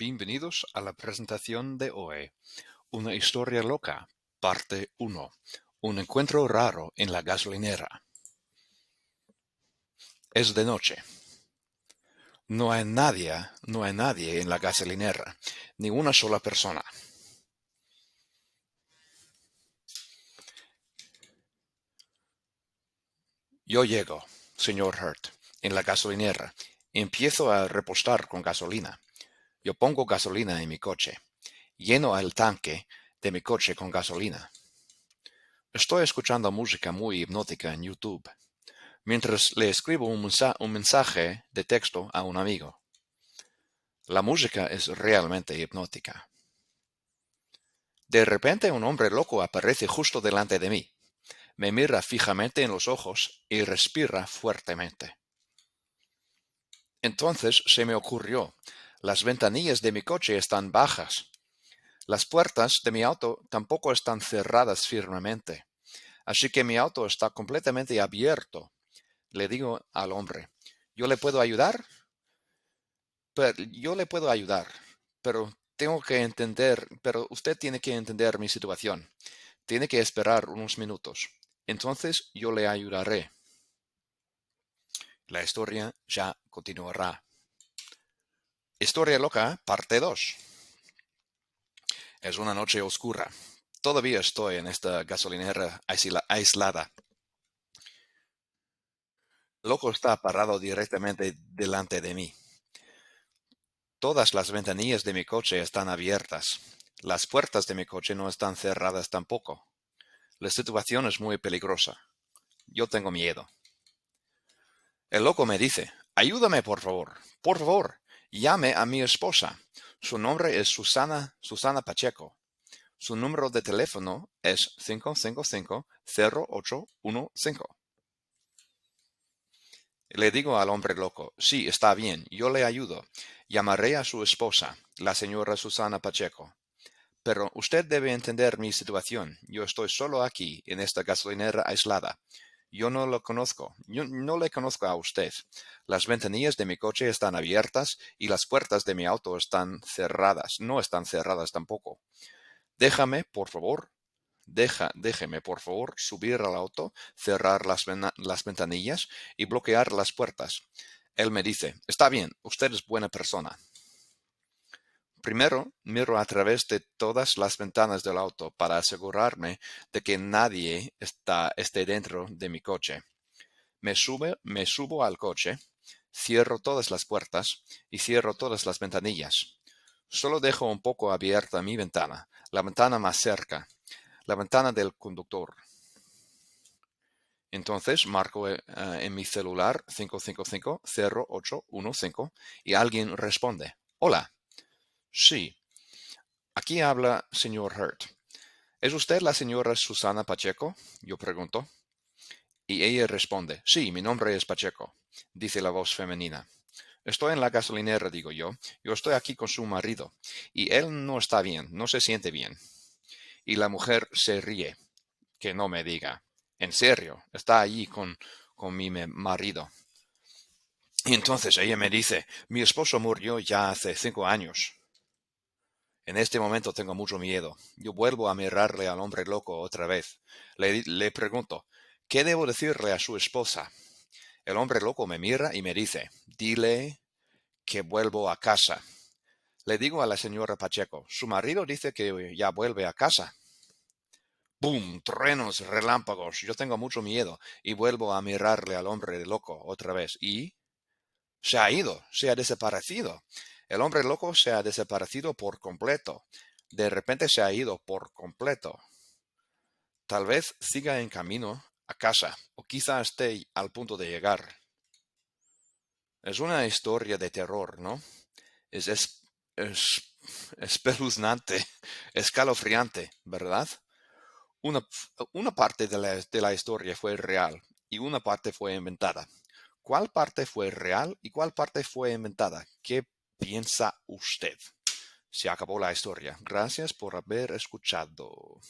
Bienvenidos a la presentación de hoy. Una historia loca, parte 1. Un encuentro raro en la gasolinera. Es de noche. No hay nadie en la gasolinera, ni una sola persona. Yo llego, señor Hurt, en la gasolinera. Empiezo a repostar con gasolina. Yo pongo gasolina en mi coche. Lleno el tanque de mi coche con gasolina. Estoy escuchando música muy hipnótica en YouTube, mientras le escribo un mensaje de texto a un amigo. La música es realmente hipnótica. De repente un hombre loco aparece justo delante de mí. Me mira fijamente en los ojos y respira fuertemente. Entonces se me ocurrió, las ventanillas de mi coche están bajas. Las puertas de mi auto tampoco están cerradas firmemente. Así que mi auto está completamente abierto. Le digo al hombre, ¿yo le puedo ayudar? Pero usted tiene que entender mi situación. Tiene que esperar unos minutos. Entonces yo le ayudaré. La historia ya continuará. Historia loca, parte 2. Es una noche oscura. Todavía estoy en esta gasolinera aislada. El loco está parado directamente delante de mí. Todas las ventanillas de mi coche están abiertas. Las puertas de mi coche no están cerradas tampoco. La situación es muy peligrosa. Yo tengo miedo. El loco me dice, ayúdame por favor, llame a mi esposa. Su nombre es Susana Pacheco. Su número de teléfono es 555-0815. Le digo al hombre loco, sí, está bien, yo le ayudo. Llamaré a su esposa, la señora Susana Pacheco. Pero usted debe entender mi situación. Yo estoy solo aquí, en esta gasolinera aislada. Yo no lo conozco. Yo no le conozco a usted. Las ventanillas de mi coche están abiertas y las puertas de mi auto están cerradas. No están cerradas tampoco. Déjeme, por favor. Déjeme, por favor, subir al auto, cerrar las ventanillas y bloquear las puertas. Él me dice, está bien, usted es buena persona. Primero, miro a través de todas las ventanas del auto para asegurarme de que nadie esté dentro de mi coche. Me subo al coche, cierro todas las puertas y cierro todas las ventanillas. Solo dejo un poco abierta mi ventana, la ventana más cerca, la ventana del conductor. Entonces marco en mi celular 555-0815 y alguien responde. Hola. Sí. Aquí habla señor Hurt. ¿Es usted la señora Susana Pacheco? Yo pregunto. Y ella responde, sí, mi nombre es Pacheco, dice la voz femenina. Estoy en la gasolinera, digo yo. Yo estoy aquí con su marido. Y él no está bien, no se siente bien. Y la mujer se ríe. Que no me diga. En serio, está allí con mi marido. Y entonces ella me dice, mi esposo murió ya hace 5 años. En este momento tengo mucho miedo. Yo vuelvo a mirarle al hombre loco otra vez. Le pregunto, ¿qué debo decirle a su esposa? El hombre loco me mira y me dice, dile que vuelvo a casa. Le digo a la señora Pacheco, su marido dice que ya vuelve a casa. ¡Bum! Truenos, relámpagos. Yo tengo mucho miedo y vuelvo a mirarle al hombre loco otra vez. Y se ha ido, se ha desaparecido. El hombre loco se ha desaparecido por completo. De repente se ha ido por completo. Tal vez siga en camino a casa o quizá esté al punto de llegar. Es una historia de terror, ¿no? Es espeluznante, escalofriante, ¿verdad? Una, una parte de la historia fue real y una parte fue inventada. ¿Cuál parte fue real y cuál parte fue inventada? ¿Qué piensa usted? Se acabó la historia. Gracias por haber escuchado.